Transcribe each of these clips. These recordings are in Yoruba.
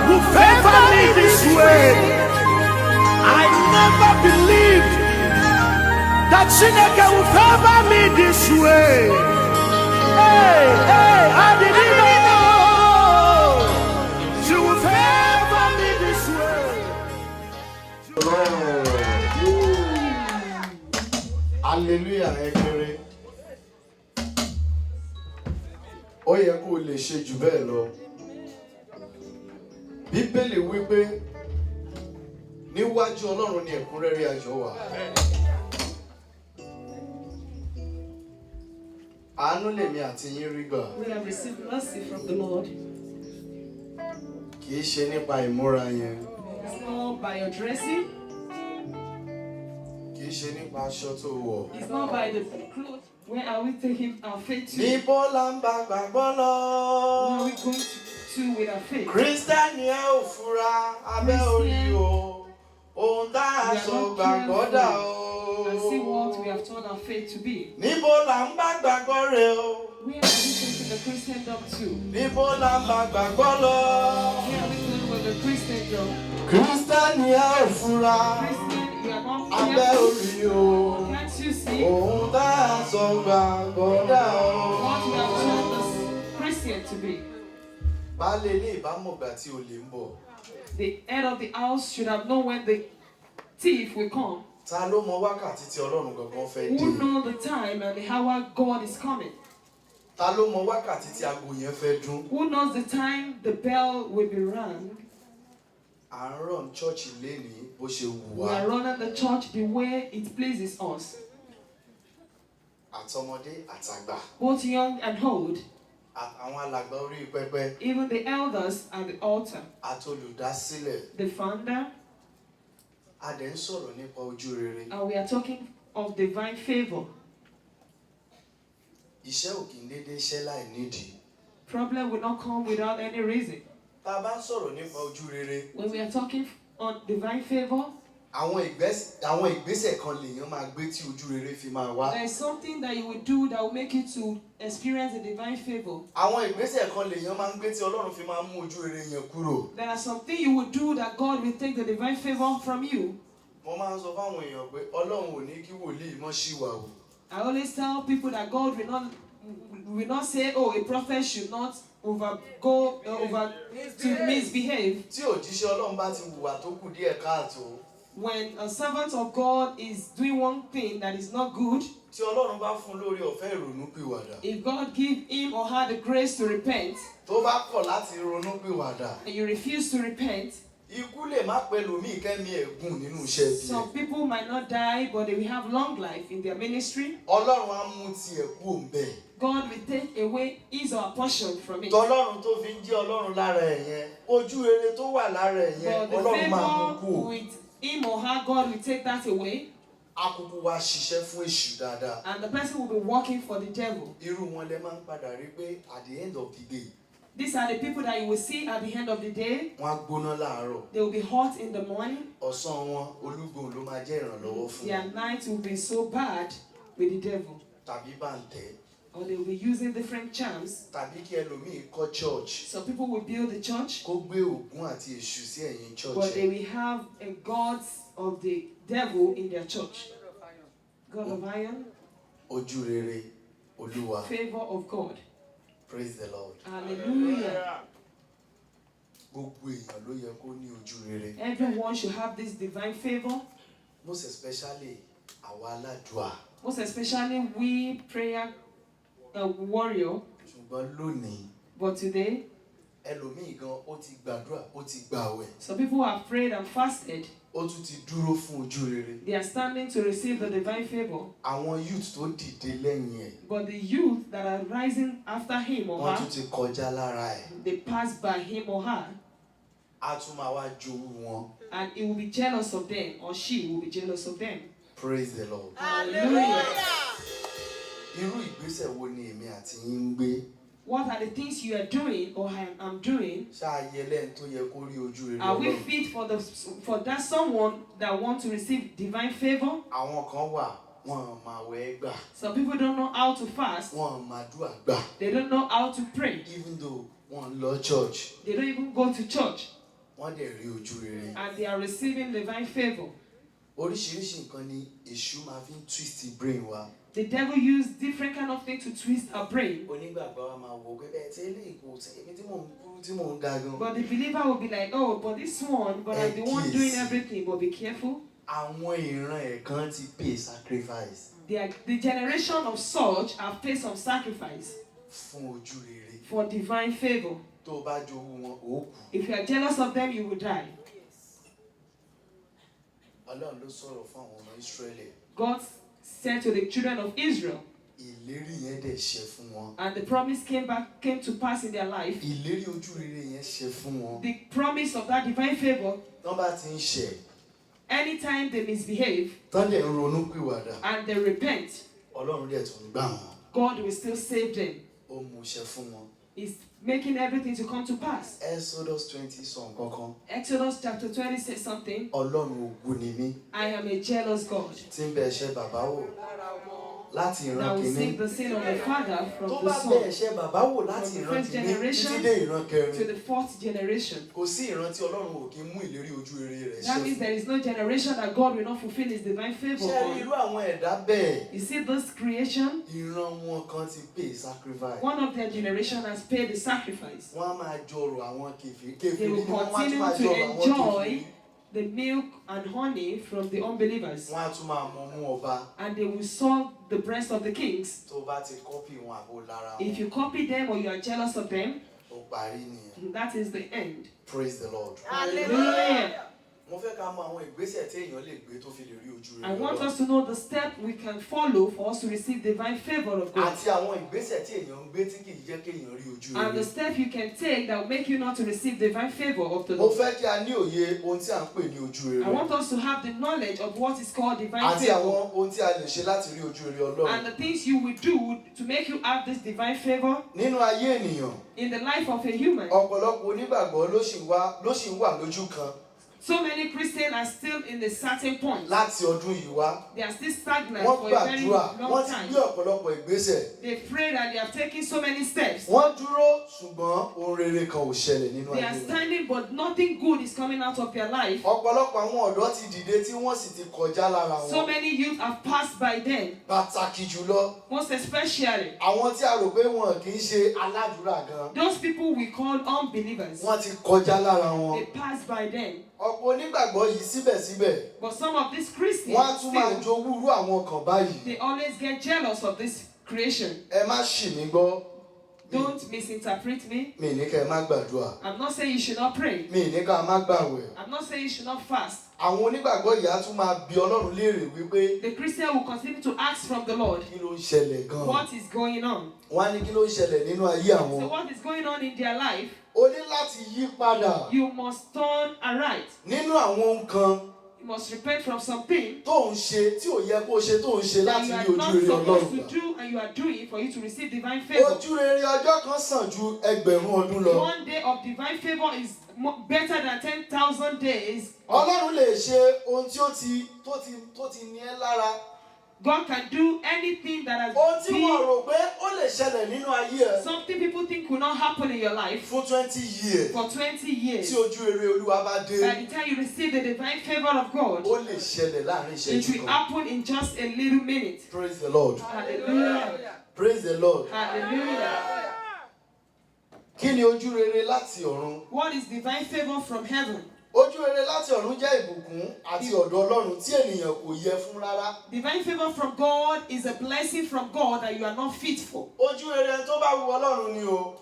will favor me this way. I never believed that Chineke will favor me this way. Hey, I didn't know she will favor me this way. Hallelujah, ekere. Ó yẹ kó lè ṣe jù bẹ́ẹ̀ lọ. Bíbélì wípé níwájú Ọlọ́run ni ẹ̀kúnrẹ́rẹ́ ayọ̀ wà. Àánú lèmi àti yín rí gbà. We have received mercy from the Lord. Kì í ṣe nípa ìmúra yẹn. It's not by your dressing. Kì í ṣe nípa aṣọ tó wọ̀. It's not by the clothes. Where are we taking our faith to? Níbo la ń bá gbàgbọ́ lọ? Where are we going to with our faith? Kírísítẹ́nì ẹ ò fura abẹ́ orí o. Ohun tá a sọ gbàgbọ́ dà o. And see what we have turned our faith to be. Níbo la ń bá gbàgbọ́ rẹ o? Where are we taking the Christendom to? Níbo la ń bá gbàgbọ́ lọ? Where are we going with the Christendom? Kírísítẹ́nì ẹ ò fura Christian, you are not abẹ́ fearful. orí o. Can't you see Ohun tá a sọ gbàgbọ́ dà o. what we have turned this Christian to be? Baálé ilé ìbámọ̀gbà tí olè ń bọ̀. The head of the house should have known when the thief will come. Ta ló mọ wákàtí tí Ọlọ́run gangan fẹ́ Who dé? know the time and the hour God is coming? Ta ló mọ wákàtí tí aago yẹn fẹ́ dún? Who knows the time the bell will be rung? À ń run chọ́ọ̀chì lénìí bó ṣe wù We wá. are running the church the way it pleases us, Àtọmọdé àtàgbà. both young and old, Àwọn alàgbà orí pẹpẹ. even the elders at the altar, Àtolùdásílẹ̀. the founder, A dẹ̀ ń sọ̀rọ̀ nípa ojú rere. and we are talking of divine favor. Iṣẹ́ ò kì í dédé iṣẹ́ láì nídìí. Problem will not come without any reason. Tá a bá ń sọ̀rọ̀ nípa ojú rere, When we are talking on divine favor, àwọn ìgbésẹ̀ kan lèèyàn máa gbé tí ojú rere fi máa wá. there is something that you will do that will make you to experience the divine favor. Àwọn ìgbésẹ̀ kan lèèyàn máa ń gbé tí Ọlọ́run fi máa mú ojú rere yẹn kúrò. There are something you will do that God will take the divine favor from you. Mo máa ń sọ fáwọn èèyàn pé Ọlọ́run ò ní kí wòlíì mọ́ ṣìwà wò. I always tell people that God will not say, oh, a prophet should not over to misbehave. Tí òjíṣẹ́ Ọlọ́run bá ti hùwà tó kù díẹ̀ káàtó. When a servant of God is doing one thing that is not good, Tí Ọlọ́run bá fún lórí ọ̀fẹ́ ìrònúpìwàdà. if God give him or her the grace to repent, Tó bá kọ̀ láti ronúpìwàdà. and you refuse to repent, Ikú lè má pẹ́ lòmíì kẹ́mi ẹ̀gún nínú iṣẹ́ bí ẹ. some people might not die, but they will have long life in their ministry. Ọlọ́run á mú tiẹ̀ kú òǹbẹ̀. God will take away his or her portion from it. Tọ́lọ́run tó fi ń jẹ́ Ọlọ́run lára ẹ̀ yẹn. Ojú rere tó wà lára ẹ̀ yẹn. But the Ọlọ́run máa mú kú favor o. with him or her, God will take that away, Akúkú wa ṣiṣẹ́ fún èṣù dáadáa. and the person will be working for the devil. Irú wọn lẹ máa ń padà rí pé at the end of the day, These are the people that you will see at the end of the day. wọ́n á gbóná láàárọ̀. They will be hot in the morning. Ọ̀sán wọn olúgbòhùn ló máa jẹ́ ìrànlọ́wọ́ fún Their wọn. night will be so bad with the devil. Tàbí bàǹtẹ́. Or they will be using different charms. Tàbí kí ẹlòmíì kọ́ church. Some people will build the church, Kó gbé Ògún àti èṣù sí ẹ̀yìn church but they ẹ̀. will have a gods of the devil in their church. God of iron, Ojú rere Olúwa. favor of God. Praise the Lord. Hallelujah. Gbogbo èèyàn ló yẹ kó ní ojú rere. Everyone should have this divine favor. Most especially àwa aládùá. Most especially we prayer warrior. Ṣùgbọ́n lónìí, But today, ẹlòmíì gan ó ti gbàdúrà, ó ti gbààwẹ̀. some people have prayed and fasted. Ó tún ti dúró fún ojú rere. They are standing to receive the divine favor. Àwọn youth tó dìde lẹ́yìn ẹ̀, But the youth that are rising after him or wọ́n her, tún ti kọjá lára ẹ̀. they pass by him or her, Á tún máa wá jowú wọn. and he will be jealous of them, or she will be jealous of them. Praise the Lord. Hallelujah. Irú ìgbésẹ̀ wo ni èmi àti yín ń gbé? What are the things you are doing or I am doing? Ṣáà yẹ lẹ́yìn tó yẹ kó rí ojú rere Are we Ọlọ́run? fit for that someone that want to receive divine favor? Àwọn kan wà, Wọ́n máa wẹ̀ gbà. Some people don't know how to fast. Wọ́n máa dúà gbà. They don't know how to pray. Even though wọ́n lọ church. They don't even go to church. Wọ́n dẹ̀ rí ojú rere. And they are receiving divine favor. Oríṣiríṣi nǹkan ni èṣù máa fi ń twist brain wa. The devil used different kind of things to twist our brain. Onígbàgbọ́ wa máa wò pé bẹ́ẹ̀ tí eléyìí kò tí èmi tí mò ń ga gan. But the believer will be like, oh, but this one, but I'm the one doing everything. But be careful. Àwọn ìran ẹ̀kan ti pay sacrifice. The generation of such have paid some sacrifice Fún ojú rere. for divine favor. Tó o bá jowú wọn, ó kù. If you are jealous of them, you will die. Ọlọ́run ló sọ̀rọ̀ fún àwọn ọmọ Ísírẹ́lì. God said to the children of Israel, Ìlérí yẹn dẹ̀ ṣẹ fún wọn. and the promise came to pass in their life. Ìlérí ojú rere yẹn ṣẹ fún wọn. The promise of that divine favor, Tán bá ti ń ṣẹ̀. anytime they misbehave Tán dẹ̀ ń ronú pìwàdà. and they repent, Ọlọ́run dẹ̀ tún gbà wọ́n. God will still save them. Ó mú ṣẹ fún wọn. He's making everything to come to pass. Exodus 20 sọ nǹkan kan. Exodus chapter 20 says something. Ọlọ́run ogun ni mí. I am a jealous God Tí ń bẹ ẹ̀ṣẹ̀ bàbá wò. Láti that ìran will kìíní. seek the sin of the father from Tó the bá bẹ son ẹ̀ṣẹ̀ bàbá wò láti from the ìran first kìíní generation títí dé ìran to kẹrin. the fourth generation. Kò sí ìran tí Ọlọ́run ò kí mú ìlérí ojú rere rẹ̀ That ṣẹ means fún. there is no generation that God will not fulfill his divine favor Ṣé on. irú àwọn ẹ̀dá bẹ́ẹ̀? You see this creation? Ìran wọn kan ti pay sacrifice. One of their generation has paid the sacrifice. Wọ́n á máa jọrọ̀ àwọn kèfèrí. They Kèfèrí will ni wọ́n á tún continue máa to jọrọ̀ àwọn enjoy kèfèrí. the milk and honey from the unbelievers. Wọ́n á tún máa mọ mú ọba. And they will suck the breast of the kings. Tó bá ti kọ́pì wọn àbò lára wọn. If you copy them or you are jealous of them, Ó parí nìyẹn. that is the end. Praise the Lord. Hallelujah. Mo fẹ́ ká mọ àwọn ìgbésẹ̀ tí èèyàn lè gbé tó fi lè rí ojú I rere want Ọlọ́run. us to know the step we can follow for us to receive divine favor of God. Àti àwọn ìgbésẹ̀ tí èèyàn ń gbé tí kì í jẹ́ kéèyàn rí ojú And the rere. step you can take that will make you not to receive divine favor of the Mo Lord. fẹ́ kí a ní òye ohun tí à ń pè ní ojú I want rere. us to have the knowledge of what is called divine Àti favor. àwọn ohun tí a lè ṣe láti rí ojú rere Ọlọ́run. And the things you will do to make you have this divine favor Nínú ayé ènìyàn, in the life of a human. ọ̀pọ̀lọpọ̀ onígbàgbọ́ ló sì ń wà lójú kan So many Christians are still in the certain point. láti ọdún yìí wá. They are still stagnant Wọ́n for a very gbàdúrà, long wọ́n ti time. gbé ọ̀pọ̀lọpọ̀ ìgbésẹ̀. They pray that they have taken so many steps. Wọ́n dúró ṣùgbọ́n ohun rere kan ò ṣẹlẹ̀ nínú They ayé are wọn. standing, but nothing good is coming out of their life. Ọ̀pọ̀lọpọ̀ àwọn ọ̀dọ́ ti dìde tí wọ́n sì ti kọjá lára So wọn. many youth have passed by them, Pàtàkì jùlọ, most especially àwọn tí a rò pé wọn kì í ṣe aládùúrà gan. those people we call unbelievers. Wọ́n ti kọjá lára wọn. They passed by them. Ọ̀pọ̀ onígbàgbọ́ yìí síbẹ̀síbẹ̀, But some of these Christians, wọ́n á tún máa still, jowú irú àwọn kan báyìí. they always get jealous of this creation. Ẹ má ṣì mí gbọ́. Don't misinterpret me. Mi ní kẹ́ ẹ má gbàdúrà. I'm not saying you should not pray. Mi ní ká má gbàwẹ̀. I'm not saying you should not fast. Àwọn onígbàgbọ́ yìí á tún máa bi Ọlọ́run léèrè wípé The Christian will continue to ask from the Lord, kí ló ń ṣẹlẹ̀ gan-an. what is going on? Wọ́n á ní kí ló ń ṣẹlẹ̀ nínú ayé àwọn. So what is going on in their life? O ní láti yí padà You must turn aright. nínú àwọn ohun kan You must repent from something tó ń ṣe tí ò yẹ kó ṣe tó ń ṣe that láti you rí are ojú not rere supposed Ọlọ́run to gbà. do and you are doing for you to receive divine favor. Ojú rere ọjọ́ kan sàn ju ẹgbẹ̀rún ọdún lọ. One day of divine favor is better than 10,000 days. Ọlọ́run lè ṣe ohun tí ó ti ní ẹ́ lára. God can do anything that has Ohun tí wọ́n been rò pé ó lè ṣẹlẹ̀ nínú ayé ẹ̀ something people think will not happen in your life fún 20 years for 20 years. tí ojú rere Olúwa bá dé, By the time you receive the divine favor of God, ó lè ṣẹlẹ̀ láàrin it ìṣẹ́jú will kan. happen in just a little minute. Praise the Lord. Hallelujah. Praise the Lord. Hallelujah. Kí ni ojú rere láti ọ̀run? What is divine favor from heaven? Ojú rere láti ọ̀run jẹ́ ìbùkún àti ọ̀dọ̀ Ọlọ́run tí ènìyàn kò yẹ fún rárá. Divine favor from God is a blessing from God that you are not fit for. Ojú rere tó bá wu Ọlọ́run ni o.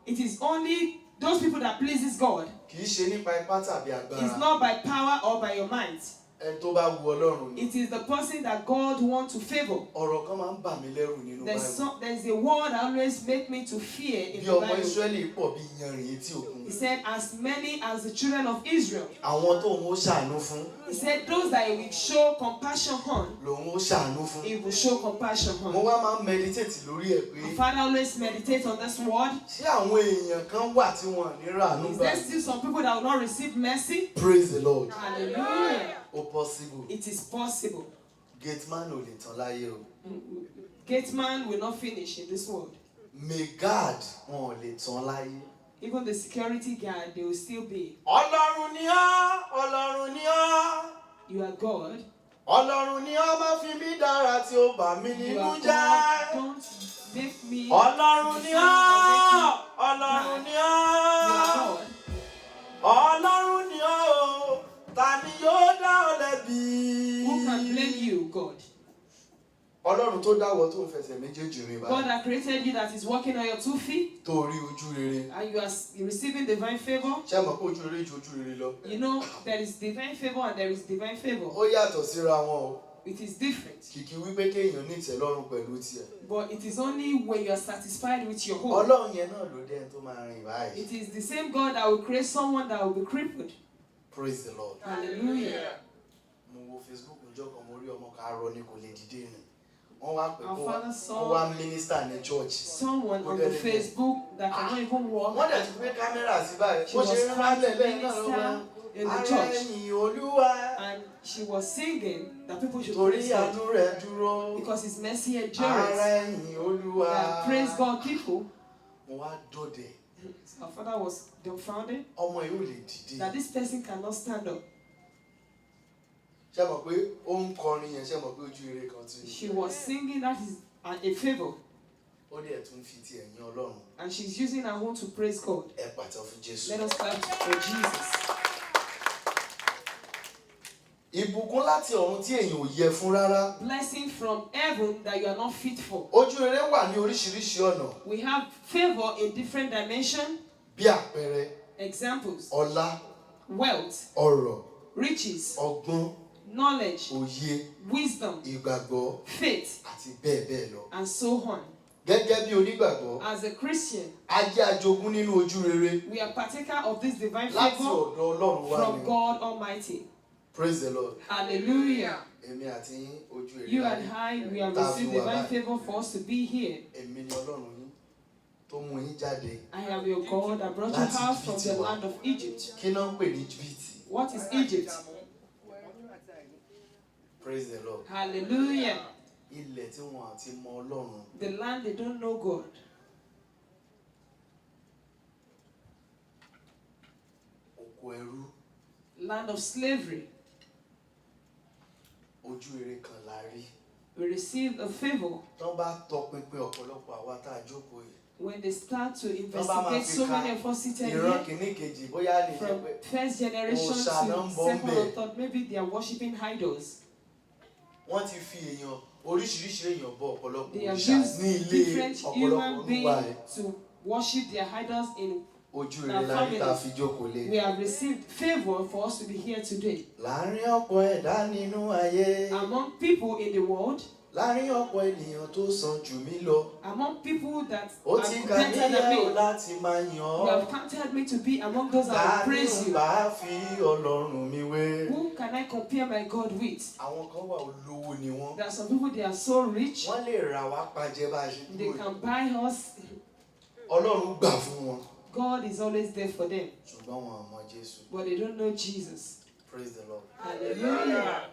It is only those people that pleases God. Kì í ṣe nípa ipá tàbí It's agbára. not by power or by your might. Ẹni tó bá wu Ọlọ́run ni. It is the person that God wants to favor. Ọ̀rọ̀ kan máa ń bà mí lẹ́rù nínú Báíbù. There's a word that always make me to fear in Bí the ọmọ Bible. Ísírẹ́lì pọ̀ bí iyanrìn etí òkun. He said, as many as the children of Israel. Àwọn tóun ó ṣàánú fún He said, those that he will show compassion on, lòun ó ṣàánú fún. he will show compassion Mo on. wá máa ń meditate lórí ẹ̀ pé My father always meditates on this word. ṣé àwọn èèyàn kan wà tí wọn ò ní ràánú Is gbà? there still some people that will not receive mercy? Praise the Lord. Hallelujah. Ó possible. It is possible. Gate man ò lè tán láyé o. Gate man will not finish in this world. May God wọn ò lè tán láyé. Even the security guard, they will still be. Ọlọ́run ni ọ́, Ọlọ́run ni ọ́. You are God. Ọlọ́run ni ọ́, má fi mí dára tí ó bà mí You nínú are jẹ́. God. Don't make me. Ọlọ́run ni ọ́, Ọlọ́run ni You are ọ́. God. Ọlọ́run ni ọ́, ta ni yóò dá ọ lẹ́bi? Who can blame you, God? Ọlọ́run tó dáwọ́ tó ń fẹsẹ̀ méjèèjì rìn God báyìí. that created you, that is walking on your 2 feet, Tó rí ojú rere. and you are receiving divine favor. Ṣé mọ̀ pé ojú rere ju ojú rere lọ? You know there is divine favor and there is divine favor. Ó yàtọ̀ síra wọn o. It is different. Kìkì wípé kéèyàn ní ìtẹ́lọ́rùn pẹ̀lú tiẹ̀. But it is only when you are satisfied with your home. Ọlọ́run yẹn náà ló dé tó máa rìn báyìí. It is the same God that will create someone that will be crippled. Praise the Lord. Hallelujah. Mo wo Facebook ọjọ́ kan mo rí ọmọ kan arọ ni kò lè dìde rìn. Wọ́n wá pè Our kó father saw wá mínísítà ní church. someone on the Facebook that cannot even walk. Wọ́n dẹ̀ ti gbé kámẹ́rà sí báyìí. She Bó was ṣe ń trying rálẹ̀ to lẹ́yìn náà ló minister wá. in the Ara church. ẹ̀yìn Olúwa. And she was singing that people should Torí praise God àánú rẹ̀ dúró. because His mercy Ara endures. ẹ̀yìn Olúwa. That praise God people. Mo wá dọ̀dẹ̀. Our father was dumbfounded Ọmọ yìí ò lè dìde. that this person cannot stand up. Ṣé mọ̀ pé ó ń kọrin yẹn, ṣé mọ̀ pé ojú rere kan ti ní. She was singing that is a favor, Ó dẹ̀ tún fi ti ẹ̀yìn Ọlọ́run. and she's using her own to praise God. Ẹ pàtẹ́wọ́ fún Jésù. Let us clap for Jesus. Ìbùkún láti ọ̀run tí èèyàn ò yẹ fún rárá. Blessing from heaven that you are not fit for. Ojú rere wà ní oríṣiríṣi ọ̀nà. We have favor in different dimensions. Bí àpẹẹrẹ, Examples: ọlá, wealth, ọrọ̀, riches, ọgbọ́n, knowledge, òye, wisdom, ìgbàgbọ́ faith, àti bẹ́ẹ̀ bẹ́ẹ̀ lọ. and so on. Gẹ́gẹ́ bí onígbàgbọ́, As a Christian, a jẹ́ ajogún nínú ojú rere we are partaker of this divine láti favor ọ̀dọ̀ Ọlọ́run wá from ni. God Almighty. Praise the Lord. Hallelujah. Èmi àti yín ojú rere You la and ní. I, we have received divine favor for us to be here. Èmi ni Ọlọ́run yín tó mú yín jáde. I am your God that brought you out from the land of Egypt. Kí náà ń pè ní Íjíbítì? What is Egypt? Praise the Lord. Hallelujah. Ilẹ̀ tí wọn àti mọ Ọlọ́run. The land they don't know God. Oko ẹrú. Land of slavery. Ojú rere kan la rí. We received a favor Tán bá tọpinpin ọ̀pọ̀lọpọ̀ àwa tá a jókòó yìí. when they start to Tán bá máa investigate fi so ka many of us seated ìran here. kìíní kejì bóyá lè jẹ́ From pé first generation to Òòṣà náà ń bọ second ńbẹ̀. or third, maybe they are worshiping idols. wọ́n ti fi èèyàn oríṣiríṣi èèyàn bọ ọ̀pọ̀lọpọ̀ They have òrìṣà used ní ilé different ọ̀pọ̀lọpọ̀ human olúwa ẹ̀. beings to worship their idols in. Ojú rere la rí tá a fi jókòó lé. We have received favor for us to be here today. Láàárín ọ̀pọ̀ ẹ̀dá nínú ayé. Among people in the world, Láàárín ọ̀pọ̀ ènìyàn tó sàn jù mí lọ. among people that Ó are ti kà better than níyàwó me, láti máa yàn you ọ́. have counted me to be among those that Ta will ni praise ń you. bá fi Ọlọ́run mi wé? Who can I compare my God with? Àwọn kan wà olówó ni wọ́n. There are some people, they are so rich, Wọ́n lè rà wá pàjẹ́ bá a ṣe they dúró yìí. can buy us. Ọlọ́run gbà fún wọn. God is always there for them, Ṣùgbọ́n wọn ò mọ Jésù. but they don't know Jesus. Praise the Lord. Hallelujah.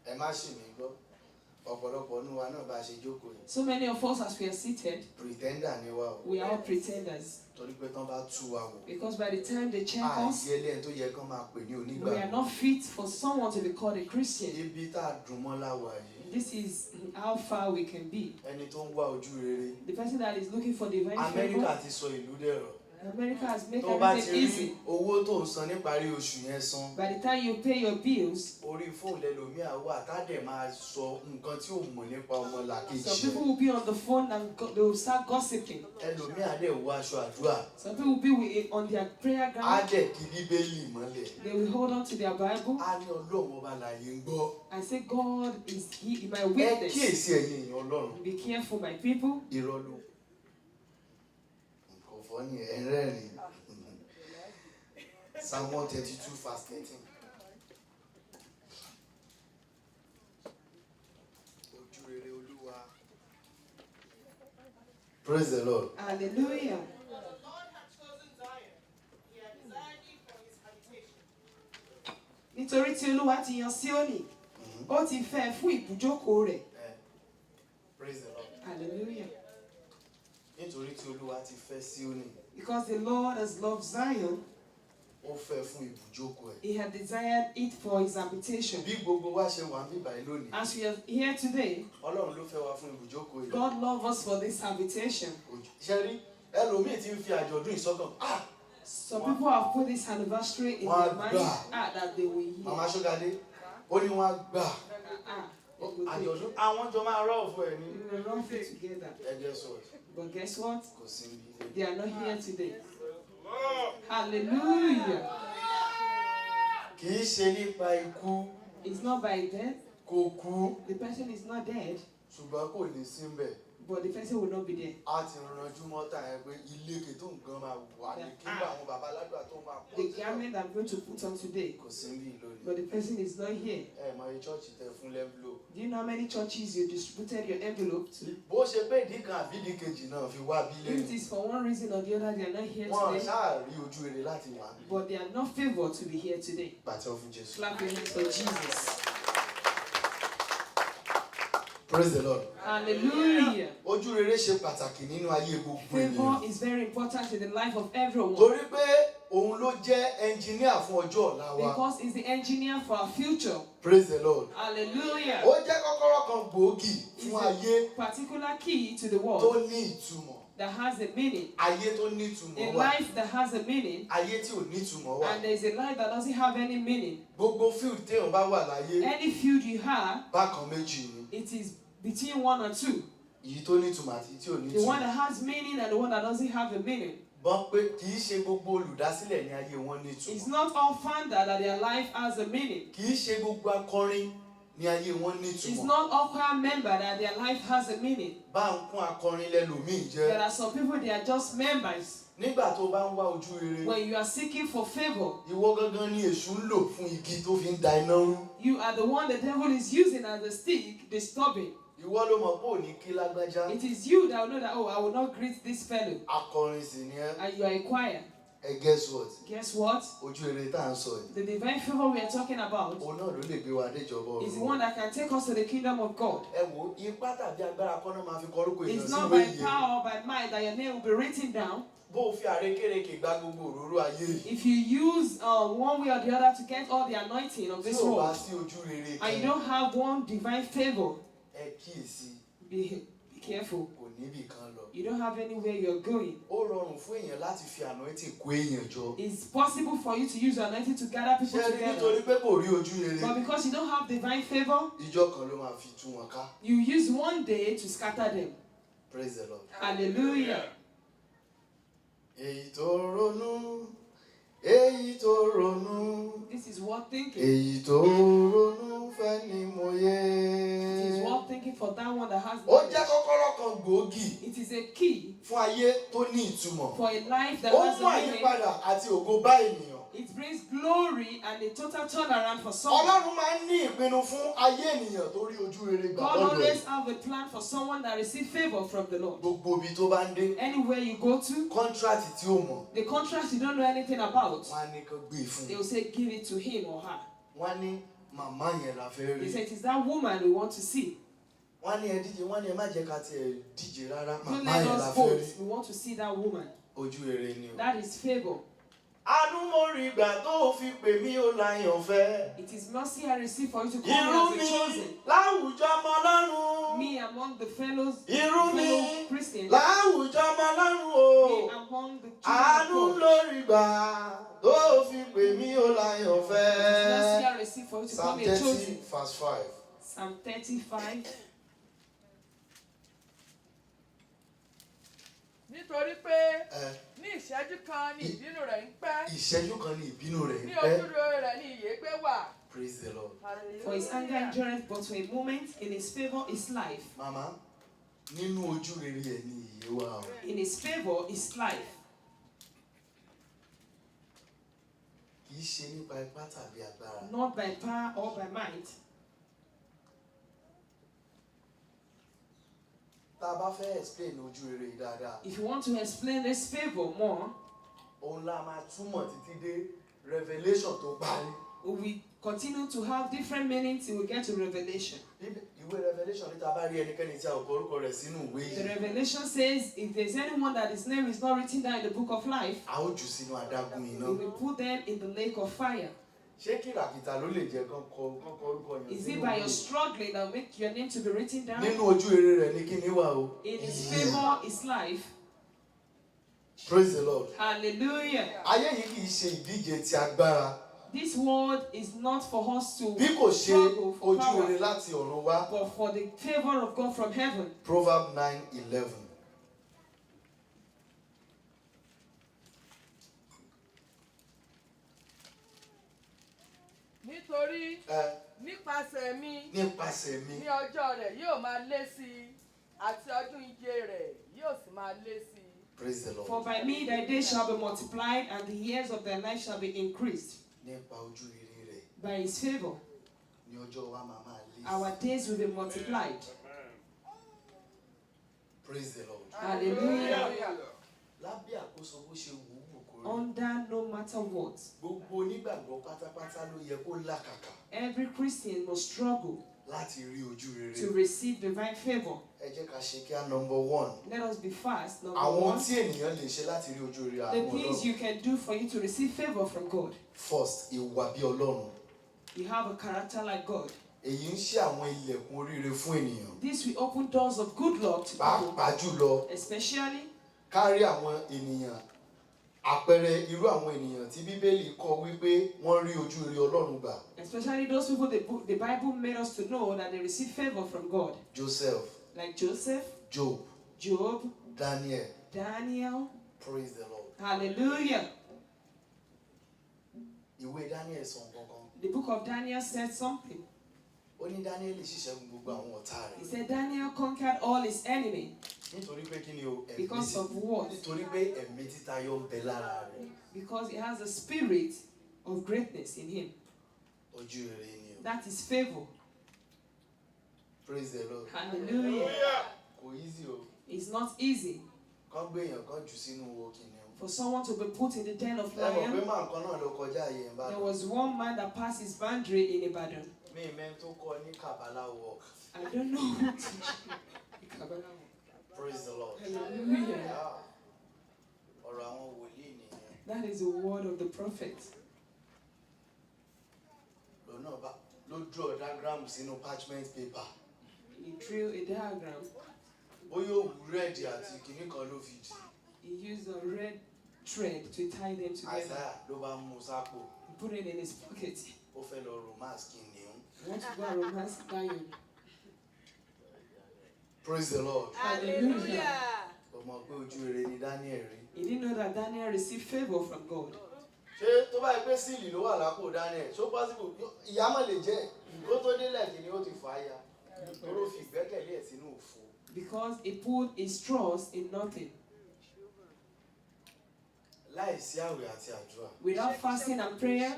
Ẹ má ṣì mí gbọ́. Ọ̀pọ̀lọpọ̀ nínú wa náà bá a ṣe jókòó yìí. So many of us, as we are seated, Pretender ni wá o. we are all pretenders. Torí pé tán bá tú wa wò. Because by the time they check us, Àìsí ẹlẹ́yìn tó yẹ kán máa pè ní we are onígbàgbọ́. not fit for someone to be called a Christian. Ibi tá a dùn mọ́ láwa yìí. This is how far we can be. Ẹni tó ń wá ojú rere. The person that is looking for divine Amẹ́ríkà favor, ti sọ ìlú dẹ̀rọ̀. America has made Tó bá ti everything rí easy. owó tó ń san níparí oṣù yẹn san. By the time you pay your bills, Orí fóònù ẹlòmíà wà tá dẹ̀ máa sọ nǹkan tí ò mọ̀ nípa ọmọ làkejì some rẹ̀. people will be on the phone and they will start gossiping. Ẹlòmíà dẹ̀ wọ aṣọ àdúrà. Some people will be on their prayer Á ground. dẹ̀ kí Bíbélì mọ́lẹ̀. They will hold on to their Bible Á ní Ọlọ́run ọba láyé ń gbọ́. and say, God is my Ẹ witness. kíyèsí ẹ̀yin èèyàn Ọlọ́run. Be careful, my people. Irọ́ ló. Nǹkan fọ́ ni ẹ̀ ń rẹ́rìn-ín. Psalm 132 verse 13. Ojú rere Olúwa. Praise the Lord. Hallelujah. Nítorí tí Olúwa ti yan Síónì, Ó ti fẹ́ fún ibùjókòó rẹ̀. Praise the Lord. Hallelujah. Nítorí tí Olúwa ti fẹ́ Síónì. Because the Lord has loved Zion, Ó fẹ́ fún ibùjókòó ẹ̀. He had desired it for His habitation. Bí gbogbo wa ṣe wà níbí báyìí lónìí. As we are here today, Ọlọ́run ló fẹ́ wa fún ibùjókòó yìí. God loves us for this habitation. Ṣé rí ẹlòmíì tí ń fi àjọ̀dún ìsọ́kàn. Some people have put this anniversary in their mind that they will hear. Màmá Ṣógadé, ó ní wọ́n á gbà. Àjọ̀dún àwọn jọ máa rọ́ ọ̀fọ̀ ẹ̀ ní. We will run it together. Guess what? But guess what? Kò sí níbí. They are not here today. Hallelujah. Kì í ṣe nípa ikú. It's not by death. Kò kú. The person is not dead, Ṣùgbọ́n kò ní sí ńbẹ̀. but the person will not be there. A ti ranjú mọ́tà yẹn pé ilé tó nǹkan máa wà ní kí àwọn bàbá aládùúgbà tó máa pọ̀ The garment I'm going to put on today, Kò sí níbí lónìí. but the person is not here. Ẹ mọ iye chọ́ọ̀chì tẹ fún lẹ́ńbílò. Do you know how many churches you distributed your envelope to? Bó ṣe pé ìdí kan àbí ìdí kejì náà fi wá bí If it lẹ́yìn. is for one reason or the other, they are not here Wọ́n today, ṣáà rí ojú rere láti wà bí. but they are not favored to be here today. Pàtẹ́ fún Jésù. Clap your hands for Jesus. Praise the Lord. Hallelujah. Ojú rere ṣe pàtàkì nínú ayé gbogbo Favor ènìyàn. is very important in the life of everyone Torí pé òun ló jẹ́ ẹnjìníà fún ọjọ́ ọ̀la wa. because he's the engineer for our future. Praise the Lord. Hallelujah. Ó jẹ́ kọ́kọ́rọ́ kan gbòógì It's fún ayé a particular key to the tó world ní ìtumọ̀. that has a meaning. Ayé tó ní ìtumọ̀ A wà. life that has a meaning, Ayé tí ò ní ìtumọ̀ wà. and there's a life that doesn't have any meaning. Gbogbo field téèyàn bá wà láyé Any field you have, bákan méjì ni. it is between one or two. Èyí tó ní ìtumọ̀ àti tí ò ní The one ìtumọ̀. that has meaning and the one that doesn't have a meaning. Bọ́n pé kì í ṣe gbogbo olùdásílẹ̀ ní ayé wọn ní It's ìtumọ̀. not all founder that their life has a meaning. Kì í ṣe gbogbo akọrin ní ayé wọn ní It's ìtumọ̀. not all choir member that their life has a meaning. Bá ń kún akọrin lẹ́lòmíì There jẹ́. are some people, they are just members. Nígbà tó bá ń wá ojú rere, When you are seeking for favor, ìwọ gangan ni èṣù ń lò fún igi tó fi ń da iná rú. you are the one the devil is using as a stick, disturbing. Ìwọ ló mọ̀ pé ò ní kí lágbájá. It is you that will know that, oh, I will not greet this fellow. Akọrin sì ni ẹ́. And you are a choir. Guess what? Guess what? Ojú rere tá à ń sọ yìí. The divine favor we are talking about Òun náà ló lè gbé wa déjọba is the ọ̀run. one that can take us to the kingdom of God. Ẹ wo ipá tàbí agbára kọ́ náà máa fi kọrúkọ èèyàn It's sí not ìwé by ìyè. power or by might that your name will be written down. Bó o fi àrékérekè gba gbogbo òróró ayé yìí. If you use one way or the other to get all the anointing of Tí this ò bá world, sí ojú rere and you kan, don't have one divine favor, ẹ kíyèsí, be careful. kò níbì kan lọ. You don't have anywhere you're going. Ó rọrùn fún èèyàn láti fi anointing kó èèyàn jọ. It's possible for you to use your anointing to gather people Ṣé together. nítorí pé kò rí ojú rere? But because you don't have divine favor, Ìjọ kan ló máa fi tú wọn ká. you use one day to scatter them. Praise the Lord. Hallelujah. Èyí tó ronú, èyí tó ronú, This is worth thinking. èyí tó ronú fẹ́ ni mo yé. It is worth thinking for that one that has Ó knowledge. jẹ́ kọ́kọ́rọ́ kan gbòógì It is a key fún ayé tó ní ìtumọ̀. for a life that Ó has mú a meaning. àyípadà àti ògo bá ènìyàn. It brings glory and a total turnaround for someone. Ọlọ́run máa ń ní ìpinnu fún ayé ènìyàn tó rí ojú rere gbà God lọ́dọ̀ ẹ̀. always have a plan for someone that receive favor from the Lord. Gbogbo ibi tó bá ń dé, Anywhere you go to, kọ́ńtrátì tí ó mọ̀, the contract you don't know anything about, wọ́n á ní kán gbé e fún they un. will say give it to him or her. Wọ́n á ní màmá yẹn la fẹ́ They rí. say it is that woman we want to see. Wọ́n á ní ẹ díje, wọ́n á ní ẹ má jẹ́ ká tiẹ̀ díje rárá. Don't Màmá let yẹn la us fẹ́ vote. rí. We want to see that woman. Ojú rere ni o. That is favor. Àánú mo rí ìgbà tó fi pè mí ó láyàn fẹ́. It is mercy I receive for you to call Irú me mi as a chosen. láwùjọ ọmọ Ọlọ́run. Me among the fellow Irú mi Christians. láwùjọ ọmọ Ọlọ́run o. Me among the Àánú children of God. lórí ìgbà tó fi pè mí ó láyàn Mercy fẹ́. I receive for you to call Psalm me a 30 chosen. verse 5. Psalm 35. Nítorí pé Ẹ, ní ìṣẹ́jú kan ni ìbínú rẹ̀ ń pẹ́, ìṣẹ́jú kan ní ìbínú rẹ̀ ní ń pẹ́. ojúrere rẹ̀ ni ìyè gbé wà. Praise the Lord. For his anger endureth but for a moment, in his favor is life. Màmá, nínú ojú rere ẹ̀ ni ìyè wà o. In his favor is life. Kì í ṣe nípa ipá tàbí agbára. Not by power or by might. Tá a bá fẹ́ explain ojú rere yìí dáadáa, If you want to explain this favor more, òun la máa túmọ̀ títí dé Revelation tó parí. we continue to have different meanings till we get to Revelation. Ìwé Revelation ní tá bá rí ẹnikẹ́ni tí a ò kọ orúkọ rẹ̀ sínú ìwé The yìí. Revelation says if there's anyone that his name is not written down in the book of life, A ó jù sínú adágún we iná. will put them in the lake of fire. Ṣé kìràkìtà ló lè jẹ́ kán kọ orúkọ yẹn Is sínú it by ìwé your yìí? struggling that make your name to be written down? Nínú ojú rere rẹ̀ ní kíni wà o. In his Ìyè. favor is life. Praise the Lord. Hallelujah. Ayé yìí kì í ṣe ìdíje ti agbára. This world is not for us to Bí kò ṣe struggle for ojú rere power, láti ọ̀run wá. but for the favor of God from heaven. Proverbs 9:11. nítorí nípasẹ̀ mi Nípasẹ̀ mi. ní ọjọ́ rẹ̀ yóò máa lé sí i àti ọdún ìje rẹ̀ yóò sì máa lé sí i. Praise the Lord. For by me thy days shall be multiplied, and the years of thy life shall be increased. Nípa ojú rere rẹ̀ By his favor, ní ọjọ́ wa máa máa lé. our days will be multiplied. Praise the Lord. Hallelujah. Lábẹ́ àkóso bó ṣe wù ú kò rí. Under no matter what, Gbogbo onígbàgbọ́ pátápátá ló yẹ kó làkàkà every Christian must struggle láti rí ojú rere. to receive divine favor. Ẹ jẹ́ ká ṣe kí á number 1. Let us be fast. Number Àwọn ohun one, tí ènìyàn lè ṣe láti rí ojú rere the àwọn things Ọlọ́run. you can do for you to receive favor from God. First, ìwà bí Ọlọ́run. You have a character like God. Èyí ń ṣí àwọn ilẹ̀kùn oríire fún ènìyàn. This will open doors of good luck to people, Pàápàá jùlọ especially kárí àwọn ènìyàn. Àpẹẹrẹ irú àwọn ènìyàn tí Bíbélì kọ wípé wọ́n rí ojú rere Ọlọ́run gbà. especially those people the Bible made us to know that they receive favor from God. Joseph, Like Joseph, Job, Job, Daniel. Daniel. Praise the Lord. Hallelujah. Ìwé Daniel sọ nǹkan kan. The book of Daniel said something. Ó ní Daniel ṣíṣẹ́gun gbogbo àwọn ọ̀tá He rẹ̀. said Daniel conquered all his enemy Nítorí pé kí ni o? because of what? Nítorí pé ẹ̀mí títayọ ń bẹ lára rẹ̀. Because he has a spirit of greatness in him. Ojú rere ni o. That is favor. Praise the Lord. Hallelujah. Kò easy o. It's not easy Kán gbé èèyàn kan jù sínú wo kìnìún. for someone to be put in the den of Ẹ mọ̀ pé lion. máa nǹkan náà ló kọjá ààyè ẹ̀ bá There lọ. was one man that passed his boundary in Ibadan. Mi ìmẹ́ tó kọ ní Kabbalah work. I don't know who teach you. Kabbalah. Praise the Lord. Hallelujah. Ah, ọ̀rọ̀ àwọn wòlíì nìyẹn. That is the word of the prophet. Lọ́nà bá ló draw diagram sínú parchment paper. He drew a diagram. Bóyá òwú rẹ́ẹ̀dì àti kìnnì kan ló fi dì. He used a red thread to tie them together. Isaiah ló bá mú un sápò. He put it in his pocket. Ó fẹ́ lọ romance kìnìún. He wants to go and romance lion. Praise the Lord. Hallelujah. Ó mọ̀ pé ojú rere ni Daniel rí. He didn't know that Daniel received favor from God. Ṣé tó bá yẹ pé síìlì ló wà lápò Daniel ṣó possible ìyá mọ̀ lè jẹ́ kó tó délẹ̀ kí ni ó ti fà á ya tóró fi ìgbẹ́kẹ̀lé ẹ̀ sínú òfo. Because he put his trust in nothing. Láìsí àwẹ̀ àti àdúrà. Without fasting and prayer,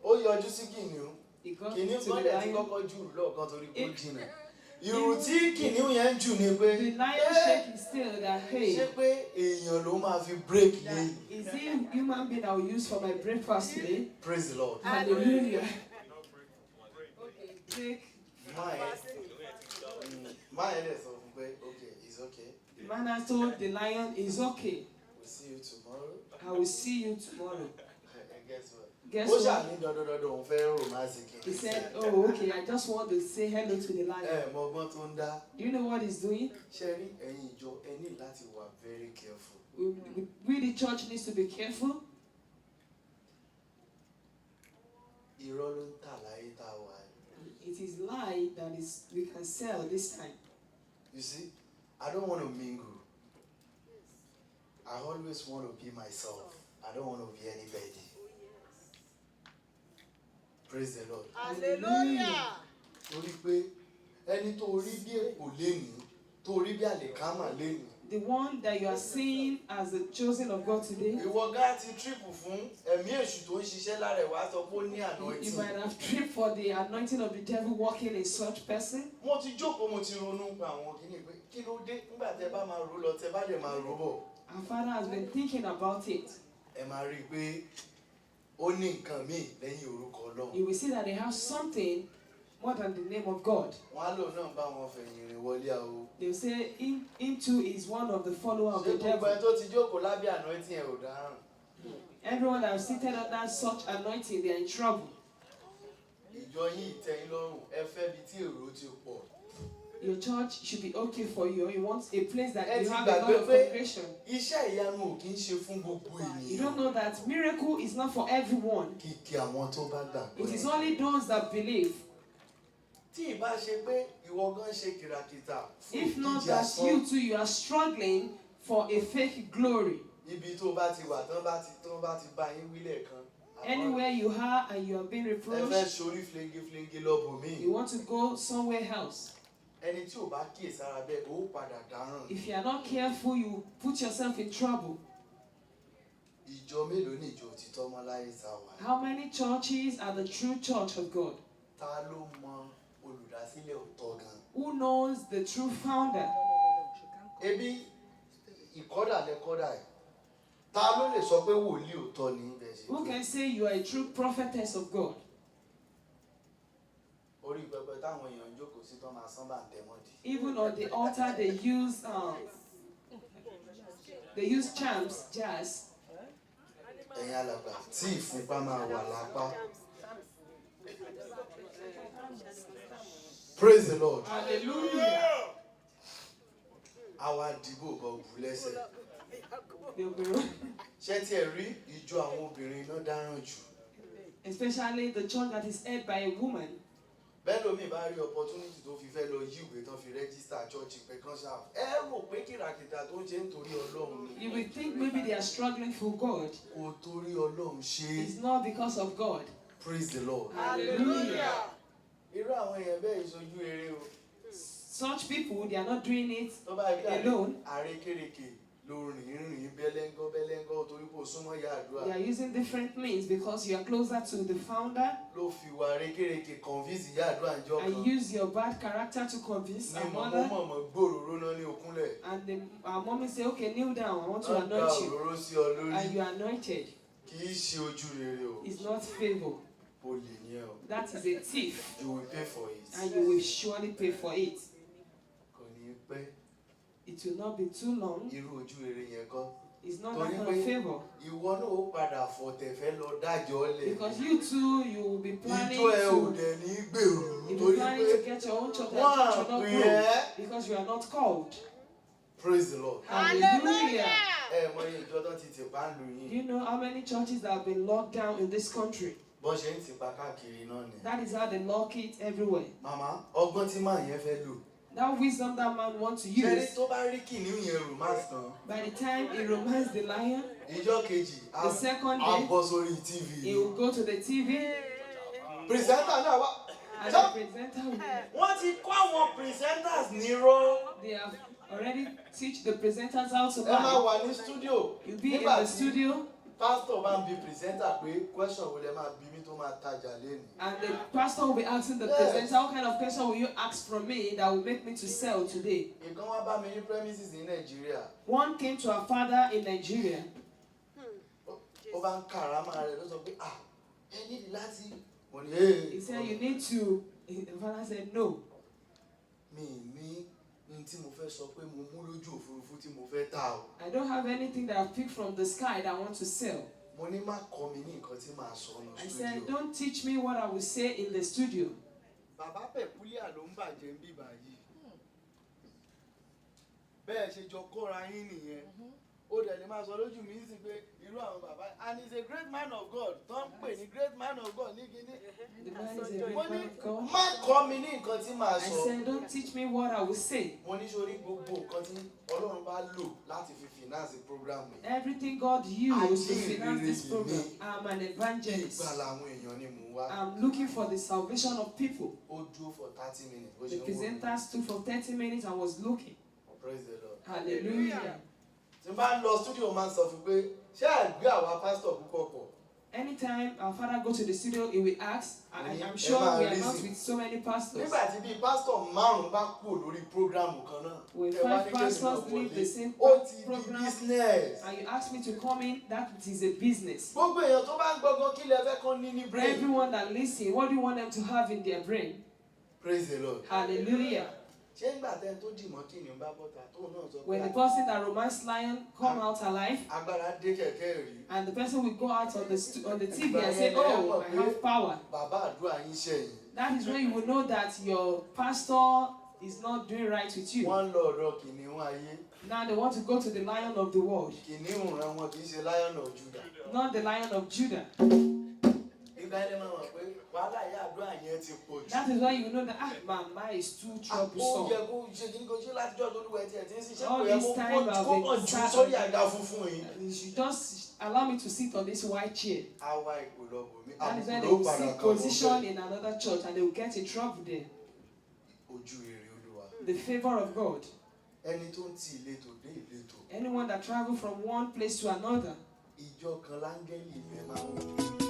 Ó yọjú sí kìnìún. he got Kìnìún to kan the dẹ̀ ti lion. kọ́kọ́ jù lọ́ọ̀kan torí kó jìnà. Ìrù tí kìnìún yẹn ń jù ni pé The lion shake his tail that, ṣé hey, pé èèyàn ló máa fi break that, lé. is he a human being I will use for my breakfast today? Praise the Lord. Hallelujah. Break. Máa ẹ̀ dẹ̀ sọ fún pé okay it's okay The man has told the lion, it's okay. we'll see you tomorrow. I will see you tomorrow. And guess what? Guess Ó ṣà what? ní dandandandan òun fẹ́ romance kìnìún. He said, oh, okay, I just want to say hello to the lion. Mọ ọgbọ́n tó ń dá. Do you know what he's doing? Ṣé rí ẹ̀yin ìjọ ẹ ní láti wà very careful. We the church needs to be careful. Irọ́ ló ń tà láyé tá a wà. It is lie that is we can sell this time. You see, I don't want to mingle. I always want to be myself. I don't want to be anybody. Praise the Lord. Hallelujah. Torí pé ẹni tó rí bí èpò lénìí, tó rí bí àlìkámà lénìí. The one that you are seeing as the chosen of God today, Ìwọ gá ti triple fún ẹ̀mí èṣù tó ń ṣiṣẹ́ lára ẹ̀ wá sọ pé ó ní you anointing. might have tripped for the anointing of the devil working in such person. Mo ti jókòó mo ti ronú pa àwọn kìíní pé kí ló dé nígbà tẹ bá máa rò lọ tẹ bá dẹ̀ máa rò bọ̀. Our Father has been thinking about it. Ẹ máa rí i pé ó ní nǹkan míì lẹ́yìn orúkọ Ọlọ́run. you will see that they have something more than the name of God. Wọ́n á lò náà bá wọn fẹ̀yìn rìn wọlé àwo. They will say, him too is one of the followers of Ṣé the gbogbo devil. ẹni tó ti jókòó lábẹ́ anointing ẹ̀ ò dáràn? Everyone that is seated under such anointing, they are in trouble. Ìjọ yín ìtẹ́yìn lọ́rùn, ẹ fẹ́ bi tí èrò ti pọ̀. Your church should be okay for you. You want a place that Ẹ you ti have a lot gbàgbé of pé congregation. iṣẹ́ ìyanu ò kí ń ṣe fún gbogbo You ènìyàn. don't know that miracle is not for everyone. Kìkì àwọn tó bá gbàgbọ́. It is only those that believe. Tí ìbá ṣe pé ìwọ gan ṣe kìràkìtà fún If not ìdíje that asán, you too, you are struggling for a fake glory. ibi tó bá ti wà tán bá ti bá yín wílẹ̀ kan. Anywhere you are and you are being Ẹ fẹ́ reproached, sórí flenge lọ́bùnmí. you want to go somewhere else. Ẹni tí ò bá kíyèsára bẹ́ẹ̀ ó padà dáràn. If you are not careful, you put yourself in trouble. Ìjọ mélòó ni ìjọ òtítọ́ mọ́ láyé sáwà? How many churches are the true church of God? Ta ló mọ olùdásílẹ̀ òótọ́ gan? Who knows the true founder? Ebi ìkọ́dà lẹ́kọ́dà ẹ̀. Ta ló lè sọ pé wòlíì òótọ́ ni ibẹ̀ ṣe? Who can say you are a true prophetess of God? Orí pẹpẹ táwọn èèyàn ń jókòó sí tán máa sán bá ń tẹ wọ́n dì. Even on the altar, they use charms, jazz. Ẹ̀yin alàgbà tí ìfúnpá máa wà lápá. Praise the Lord. Hallelujah. Àwa dìbò bọ̀ bù lẹ́sẹ̀. They'll be Ṣé tí ẹ rí ìjọ àwọn obìnrin náà dáràn jù? especially the church that is led by a woman. Bẹ́ẹ̀ lómi bá rí opportunity tó fi fẹ́ lọ yí ìwé tán fi register church pé kán ṣáà. Ẹ rò pé kìràkìtà tó ń ṣe nítorí Ọlọ́run ni. You will think maybe they are struggling for God. Kò torí Ọlọ́run ṣe. It's not because of God. Praise the Lord. Hallelujah. Irú àwọn èèyàn bẹ́ẹ̀ ìṣojú eré o. Such people, they are not doing it Tó bá bí alone. àrékèrèkè ló rìn bẹ́lẹ́ngọ́ torí kò súnmọ́ ìyá àdúrà. They are using different means because you are closer to the founder, Ló fi wà àrékèrèkè convince ìyá àdúrà ńjọ́ kan. and use your bad character to convince Ní our mọ̀mọ́ mother. mọ̀mọ́ gbòòrò náà ní okúnlẹ̀. And our mommy say, okay, kneel down, I want to Wọ́n gba anoint you. òróró sí ọ lórí. And you are anointed. Kì í ṣe ojú rere o. It's not favor. Olè ni ẹ o. That is a thief. You will pay for it. And you will surely pay for it. Kò ní pẹ́. It will not be too long. Irú ojú rere yẹn kọ́. It's not that kind of favor. Ìwọ náà ó padà fọ̀tẹ̀ fẹ́ lọ dájọ́ lẹ̀. Because you too, you will be planning Ìjọ ẹ ò to, dẹ̀ ní gbèrú. you'll be Torí planning pé to get your own church and wọ́n church will not pè grow. ẹ́. Because you are not called. Praise the Lord. Hallelujah. Ẹ mọ iye ìjọ tó ti tìpa ń lu Do yín. you know how many churches that have been locked down in this country? Bọ́n ṣe ń tìpa káàkiri náà ni. That is how they lock it everywhere. Màmá, ọgbọ́n tí màá yẹn fẹ́ lò. That wisdom that man wants to Ṣẹ́rí use, tó bá rí kìnìún yẹn romance tán. by the time he romanced the lion, Ìjọ kejì, the second á day, bọ́ sórí TV. he will go to the TV Pìrìsẹ́ńtà náà wá. and the presenter will, Wọ́n ti kọ́ àwọn presenters nírọ́. they have already teach the presenters how to Ẹ máa lie. wà ní studio. You'll be in Nígbà the tí studio pastor bá ń bi presenter pé question wo lẹ máa bí mi tó máa tajà lẹ́nu. and the pastor will be asking the presenter, what kind of question will you ask from me that will make me to sell today? Ìkan wá bá mi ní premises ní Nàìjíríà. One came to our father in Nigeria. Ó bá ń kàrámà rẹ̀ ló sọ pé ẹ nídìí láti. Mo ní ee. He said, you need to, the father said, no. Mi ní ní tí mo fẹ́ sọ pé mo mú lójú òfurufú tí mo fẹ́ tà o. I don't have anything that I've picked from the sky that I want to sell. Mo ní má kọ́ mi ní nǹkan tí màá sọ ní I studio. said, don't teach me what I will say in the studio. Bàbá Pẹ̀kúlíà ló ń bàjẹ́ ń bíbà yìí. Bẹ́ẹ̀ ṣe jọ kóra yín nìyẹn. Ó dẹ̀ lè máa sọ lójú mi sí pé irú àwọn bàbá and he is a great man of God tó ń pè ní great man of God ní kíní. The man is a great Mo ní man of God. má kọ́ mi ní nǹkan tí màá I sọ. said, don't teach me what I will say. Mo ní sórí gbogbo nǹkan tí Ọlọ́run bá lò láti fi finance program yìí. Everything God used to Ajínrere finance this yìí program. ni. I'm an evangelist. Ìgbàlà àwọn èèyàn ni mò ń wá. I'm looking for the salvation of people. Ó dúró for 30 minutes. Bó The ṣe ń wò mí. presenter stood for 30 minutes and was looking. Praise the Lord. Hallelujah. Tí n bá ń lọ studio máa ń sọ fún pé ṣé àgbé àwa pásítọ̀ púpọ̀ pọ̀ Anytime our father go to the studio, he will ask, and I'm sure we are not with so many pastors. Nígbà tí bíi pásítọ̀ márùn-ún bá kúrò lórí prógrámù kan náà. When 5 pastors leave the same ó ti di program, business. and you ask me to come in, that is a business. Gbogbo èèyàn tó bá ń gbọ́ngàn kí lẹ fẹ́ kán ní ní For brain. everyone that listen, what do you want them to have in their brain? Praise the Lord. Hallelujah. Ṣé nígbà tẹ́ tó dìmọ̀ kí ni bá bọ́ta tóun náà sọ pé When the person that romance lion come out alive, agbára dé kẹ̀kẹ́ rí. and the person will go out on the TV and say, oh, I have power. Bàbá àdúrà yín ṣẹ̀yìn. That is when you will know that your pastor is not doing right with you. Wọ́n lọ ọ̀dọ̀ kìnìún ayé. Now they want to go to the lion of the world, Kìnìún rẹ̀ wọn kì í ṣe lion of Judah. not the lion of Judah. Ìgbà ẹni máa mọ̀ pé wàhálà ìyá àdúrà yẹn ti pọ̀ jù. That is why you know that Mama is too Ó yẹ troublesome. kó ṣe kí ní kó ṣe látijọ́ tó lúwẹ̀ tí ẹ̀ ti ń ṣiṣẹ́ All kò yẹ this time kó I've kàn been jù sat sórí on àga funfun yìí. You should just allow me to sit on this white chair. Àwa ipò lọ́bù mi. That is when they Àbùkù will ló padà seek kan position in another church and they will get in trouble there. Ojú rere Olúwa. The favor of God. Ẹni tó ń ti ìletò dé ìletò. Anyone that travel from one place to another, Ìjọ kan láńgẹ́lì ìfẹ́ máa ń wò.